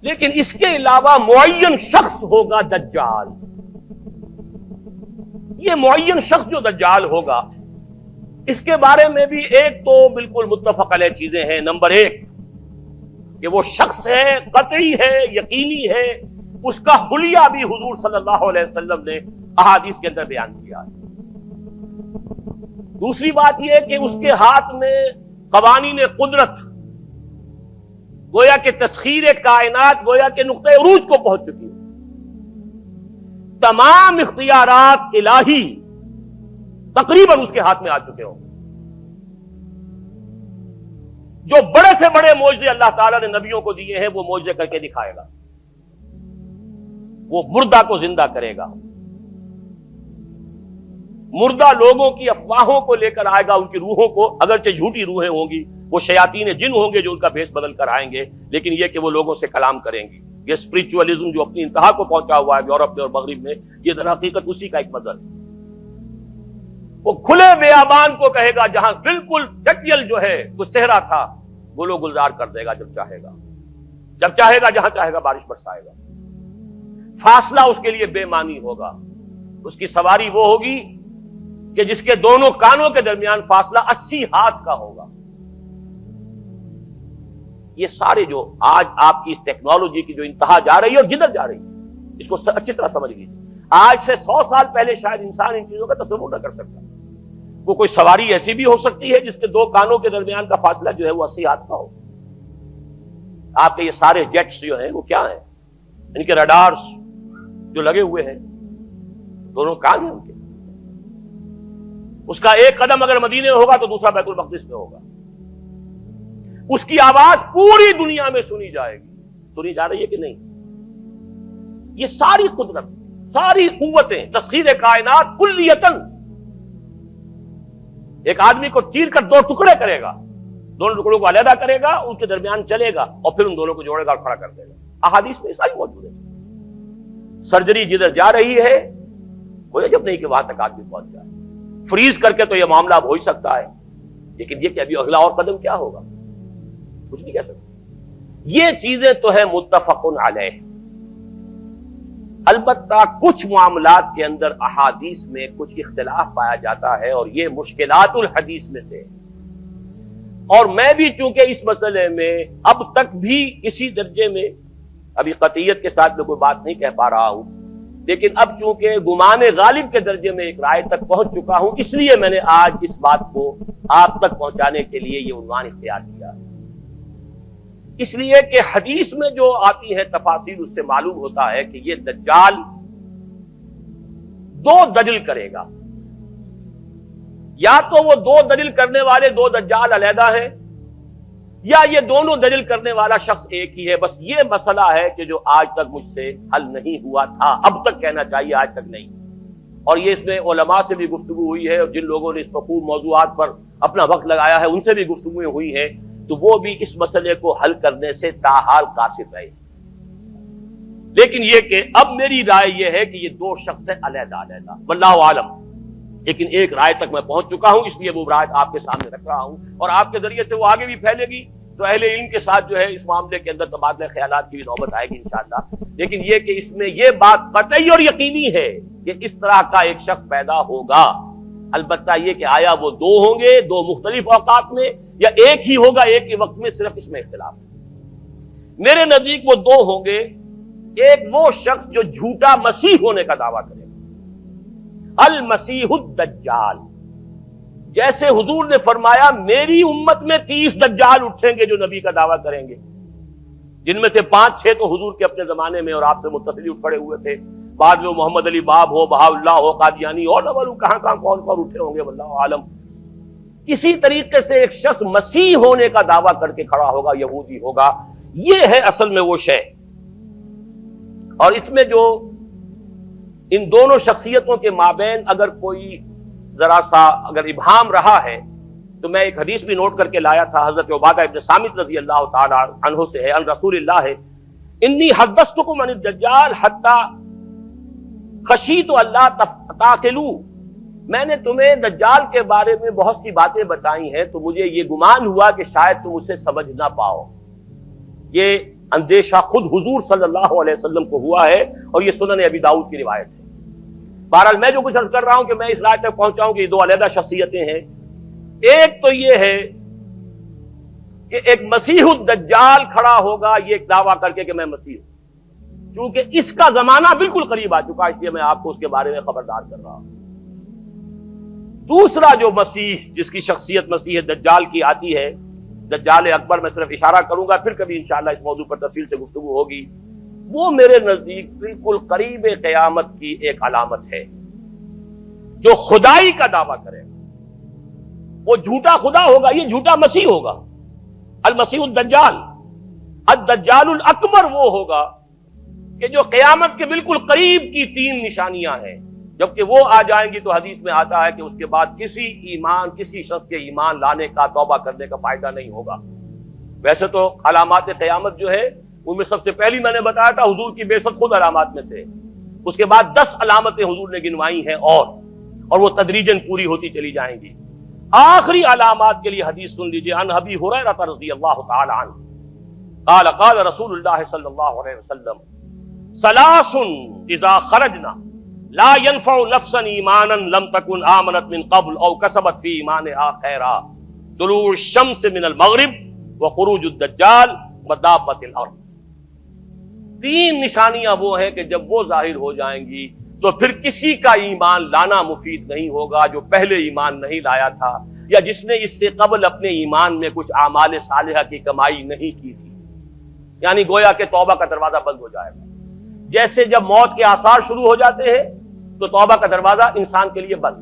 لیکن اس کے علاوہ معین شخص ہوگا دجال. یہ معین شخص جو دجال ہوگا اس کے بارے میں بھی ایک تو بالکل متفق علیہ چیزیں ہیں. نمبر ایک کہ وہ شخص ہے، قطعی ہے، یقینی ہے، اس کا حلیہ بھی حضور صلی اللہ علیہ وسلم نے احادیث کے اندر بیان کیا ہے. دوسری بات یہ کہ اس کے ہاتھ میں قوانین قدرت، گویا کہ تسخیر کائنات گویا کہ نقطۂ عروج کو پہنچ چکی ہے. تمام اختیارات الہی تقریباً اس کے ہاتھ میں آ چکے ہوں. جو بڑے سے بڑے معجزے اللہ تعالیٰ نے نبیوں کو دیے ہیں وہ معجزے کر کے دکھائے گا. وہ مردہ کو زندہ کرے گا، مردہ لوگوں کی افواہوں کو لے کر آئے گا، ان کی روحوں کو، اگرچہ جھوٹی روحیں ہوں گی، وہ شیاطین جن ہوں گے جو ان کا بھیس بدل کر آئیں گے، لیکن یہ کہ وہ لوگوں سے کلام کریں گی. یہ اسپرچولیزم جو اپنی انتہا کو پہنچا ہوا ہے یورپ میں اور مغرب میں، یہ در حقیقت اسی کا ایک مظہر ہے. وہ کھلے بیابان کو کہے گا جہاں بالکل ڈٹیل جو ہے وہ صحرا تھا، گل و گلزار کر دے گا جب چاہے گا، جب چاہے گا، جہاں چاہے گا بارش برسائے گا. فاصلہ اس کے لیے بے معنی ہوگا. اس کی سواری وہ ہوگی کہ جس کے دونوں کانوں کے درمیان فاصلہ 80 ہاتھ کا ہوگا. یہ سارے جو آج آپ کی اس ٹیکنالوجی کی جو انتہا جا رہی ہے اور جدھر جا رہی ہے، اس کو اچھی طرح سمجھ لیجیے. آج سے 100 سال پہلے شاید انسان ان چیزوں کا تصور نہ کر سکتا. وہ کوئی سواری ایسی بھی ہو سکتی ہے جس کے دو کانوں کے درمیان کا فاصلہ جو ہے وہ 80 ہاتھ کا ہو. آپ کے یہ سارے جیٹس جو ہیں وہ کیا ہیں؟ ان کے رڈارز جو لگے ہوئے ہیں، دونوں کان ہیں ان کے. اس کا ایک قدم اگر مدینے میں ہوگا تو دوسرا بیت المقدس میں ہوگا. اس کی آواز پوری دنیا میں سنی جائے گی. سنی جا رہی ہے کہ نہیں؟ یہ ساری قدرت، ساری قوتیں، تسخیر کائنات کلیتاً ایک آدمی کو چیر کر دو ٹکڑے کرے گا، دونوں ٹکڑوں کو علیحدہ کرے گا، ان کے درمیان چلے گا اور پھر ان دونوں کو جوڑے گا اور کھڑا کر دے گا. احادیث میں ساری موجود ہے. سرجری جدھر جا رہی ہے کوئی عجب نہیں کہ وہاں تک آدمی پہنچ جائے. فریز کر کے تو یہ معاملہ اب ہو ہی سکتا ہے، لیکن یہ کہ ابھی اگلا اور قدم کیا ہوگا کچھ نہیں کہہ سکتے. یہ چیزیں تو ہے متفق علیہ. البتہ کچھ معاملات کے اندر احادیث میں کچھ اختلاف پایا جاتا ہے اور یہ مشکلات الحدیث میں سے. اور میں بھی چونکہ اس مسئلے میں اب تک بھی اسی درجے میں، ابھی قطعیت کے ساتھ میں کوئی بات نہیں کہہ پا رہا ہوں، لیکن اب چونکہ گمان غالب کے درجے میں ایک رائے تک پہنچ چکا ہوں، اس لیے میں نے آج اس بات کو آپ تک پہنچانے کے لیے یہ عنوان اختیار کیا. اس لیے کہ حدیث میں جو آتی ہے تفاصیل اس سے معلوم ہوتا ہے کہ یہ دجال دو دلیل کرے گا. یا تو وہ دو دلیل کرنے والے دو دجال علیحدہ ہیں، یا یہ دونوں دلیل کرنے والا شخص ایک ہی ہے. بس یہ مسئلہ ہے کہ جو آج تک مجھ سے حل نہیں ہوا تھا، اب تک کہنا چاہیے آج تک نہیں. اور یہ اس میں علماء سے بھی گفتگو ہوئی ہے اور جن لوگوں نے اس مفہوم موضوعات پر اپنا وقت لگایا ہے ان سے بھی گفتگویں ہوئی ہیں، تو وہ بھی اس مسئلے کو حل کرنے سے تاحال قاصر رہے. لیکن یہ کہ اب میری رائے یہ ہے کہ یہ دو شخص ہیں علیحدہ علیحدہ، واللہ عالم. لیکن ایک رائے تک میں پہنچ چکا ہوں، اس لیے وہ رائے آپ کے سامنے رکھ رہا ہوں، اور آپ کے ذریعے سے وہ آگے بھی پھیلے گی تو اہل علم کے ساتھ جو ہے اس معاملے کے اندر تبادلہ خیالات کی بھی نوبت آئے گی انشاءاللہ. لیکن یہ کہ اس میں یہ بات قطعی اور یقینی ہے کہ اس طرح کا ایک شخص پیدا ہوگا. البتہ یہ کہ آیا وہ دو ہوں گے دو مختلف اوقات میں، یا ایک ہی ہوگا ایک ہی وقت میں، صرف اس میں اختلاف ہے. میرے نزدیک وہ دو ہوں گے. ایک وہ شخص جو جھوٹا مسیح ہونے کا دعویٰ کرے گا، المسیح الدجال. جیسے حضور نے فرمایا میری امت میں 30 دجال اٹھیں گے جو نبی کا دعویٰ کریں گے، جن میں سے 5-6 تو حضور کے اپنے زمانے میں اور آپ سے متصل اٹھ کھڑے ہوئے تھے. بعد میں محمد علی باب ہو، بہاء اللہ ہو، قادیانی اور نہ معلوم کہاں کہاں کون کون اٹھے ہوں گے، واللہ عالم. اسی طریقے سے ایک شخص مسیح ہونے کا دعویٰ کر کے کھڑا ہوگا، یہودی ہوگا. یہ ہے اصل میں وہ شے. اور اس میں جو ان دونوں شخصیتوں کے مابین اگر کوئی ذرا سا اگر ابہام رہا ہے تو میں ایک حدیث بھی نوٹ کر کے لایا تھا، حضرت عبادہ ابن صامت رضی اللہ تعالی عنہ سے ہے، ان رسول اللہ ہے، انی حدثتکم عن الدجال حتی خشیت اللہ تعقلوا. میں نے تمہیں دجال کے بارے میں بہت سی باتیں بتائی ہیں تو مجھے یہ گمان ہوا کہ شاید تم اسے سمجھ نہ پاؤ. یہ اندیشہ خود حضور صلی اللہ علیہ وسلم کو ہوا ہے، اور یہ سنن ابی داؤد کی روایت ہے۔ بہرحال میں جو کچھ عرض کر رہا ہوں کہ میں اس رائے تک پہنچا ہوں کہ یہ دو علیحدہ شخصیتیں ہیں۔ ایک تو یہ ہے کہ ایک مسیح الدجال کھڑا ہوگا یہ ایک دعویٰ کر کے کہ میں مسیح ہوں، چونکہ اس کا زمانہ بالکل قریب آ چکا، اس لیے میں آپ کو اس کے بارے میں خبردار کر رہا ہوں۔ دوسرا جو مسیح جس کی شخصیت مسیح دجال کی آتی ہے، دجال اکبر، میں صرف اشارہ کروں گا، پھر کبھی انشاءاللہ اس موضوع پر تفصیل سے گفتگو ہوگی، وہ میرے نزدیک بالکل قریب قیامت کی ایک علامت ہے۔ جو خدائی کا دعویٰ کرے وہ جھوٹا خدا ہوگا، یہ جھوٹا مسیح ہوگا، المسیح الدجال۔ الدجال الاکبر وہ ہوگا کہ جو قیامت کے بالکل قریب کی تین نشانیاں ہیں، جبکہ وہ آ جائیں گی تو حدیث میں آتا ہے کہ اس کے بعد کسی شخص کے ایمان لانے کا، توبہ کرنے کا فائدہ نہیں ہوگا۔ ویسے تو علامات قیامت جو ہے ان میں سب سے پہلی میں نے بتایا تھا حضور کی بعثت خود علامات میں سے، اس کے بعد 10 علامتیں حضور نے گنوائی ہیں اور وہ تدریجاً پوری ہوتی چلی جائیں گی۔ آخری علامات کے لیے حدیث سن لیجیے، عن ابی ہریرہ رضی اللہ تعالی عنہ قال قال رسول اللہ صلی اللہ علیہ وسلم ثلاث اذا خرجنا لا ينفع نفسا ایمانا لم تكن آمنت من قبل او کسبت فی ایمانها خیرا طلوع الشمس من المغرب وخروج الدجال ودابۃ الارض۔ تین نشانیاں وہ ہیں کہ جب وہ ظاہر ہو جائیں گی تو پھر کسی کا ایمان لانا مفید نہیں ہوگا جو پہلے ایمان نہیں لایا تھا، یا جس نے اس سے قبل اپنے ایمان میں کچھ اعمال صالحہ کی کمائی نہیں کی تھی۔ یعنی گویا کہ توبہ کا دروازہ بند ہو جائے گا۔ جیسے جب موت کے آثار شروع ہو جاتے ہیں تو توبہ کا دروازہ انسان کے لیے بند،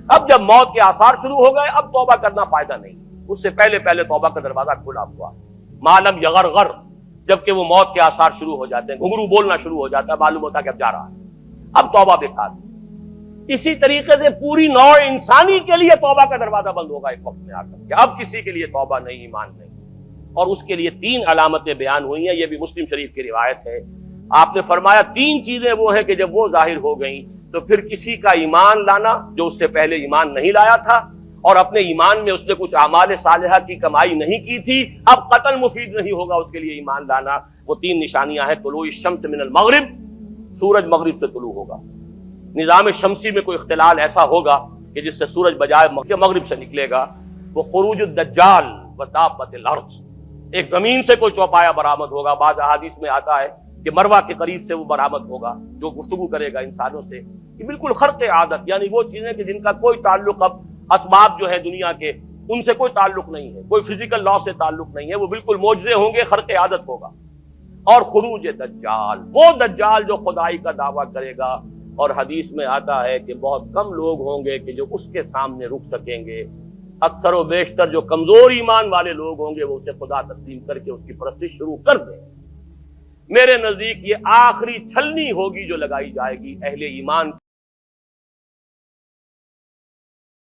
اب جب موت کے آثار شروع ہو گئے اب توبہ کرنا فائدہ نہیں، اس سے پہلے توبہ کا دروازہ کھلا ہوا۔ معلوم یغرغر، جبکہ وہ موت کے آثار شروع ہو جاتے ہیں، گھنگرو بولنا شروع ہو جاتا ہے، معلوم ہوتا ہے کہ اب جا رہا ہے، اب توبہ بیکار۔ اسی طریقے سے پوری نوع انسانی کے لیے توبہ کا دروازہ بند ہوگا ایک وقت میں آ کر کہ اب کسی کے لیے توبہ نہیں، ایمان نہیں، اور اس کے لیے 3 علامتیں بیان ہوئی ہیں، یہ بھی مسلم شریف کی روایت ہے۔ آپ نے فرمایا 3 چیزیں وہ ہیں کہ جب وہ ظاہر ہو گئیں تو پھر کسی کا ایمان لانا جو اس سے پہلے ایمان نہیں لایا تھا، اور اپنے ایمان میں اس نے کچھ اعمال صالحہ کی کمائی نہیں کی تھی، اب قتل مفید نہیں ہوگا اس کے لیے ایمان لانا۔ وہ 3 نشانیاں ہیں، طلوع الشمس من المغرب، سورج مغرب سے طلوع ہوگا۔ نظام شمسی میں کوئی اختلال ایسا ہوگا کہ جس سے سورج بجائے مغرب سے نکلے گا۔ وہ خروج الدجال ودابۃ الارض، ایک زمین سے کوئی چوپایا برآمد ہوگا، بعض احادیث میں آتا ہے کہ مروہ کے قریب سے وہ برآمد ہوگا جو گفتگو کرے گا انسانوں سے۔ یہ بالکل خرق عادت، یعنی وہ چیزیں کہ جن کا کوئی تعلق اب اسباب جو ہے دنیا کے ان سے کوئی تعلق نہیں ہے، کوئی فزیکل لا سے تعلق نہیں ہے، وہ بالکل معجزے ہوں گے، خرق عادت ہوگا۔ اور خروج دجال، وہ دجال جو خدائی کا دعویٰ کرے گا، اور حدیث میں آتا ہے کہ بہت کم لوگ ہوں گے کہ جو اس کے سامنے رک سکیں گے، اکثر و بیشتر جو کمزور ایمان والے لوگ ہوں گے وہ اسے خدا تسلیم کر کے اس کی پرستش شروع کر دیں۔ میرے نزدیک یہ آخری چھلنی ہوگی جو لگائی جائے گی اہل ایمان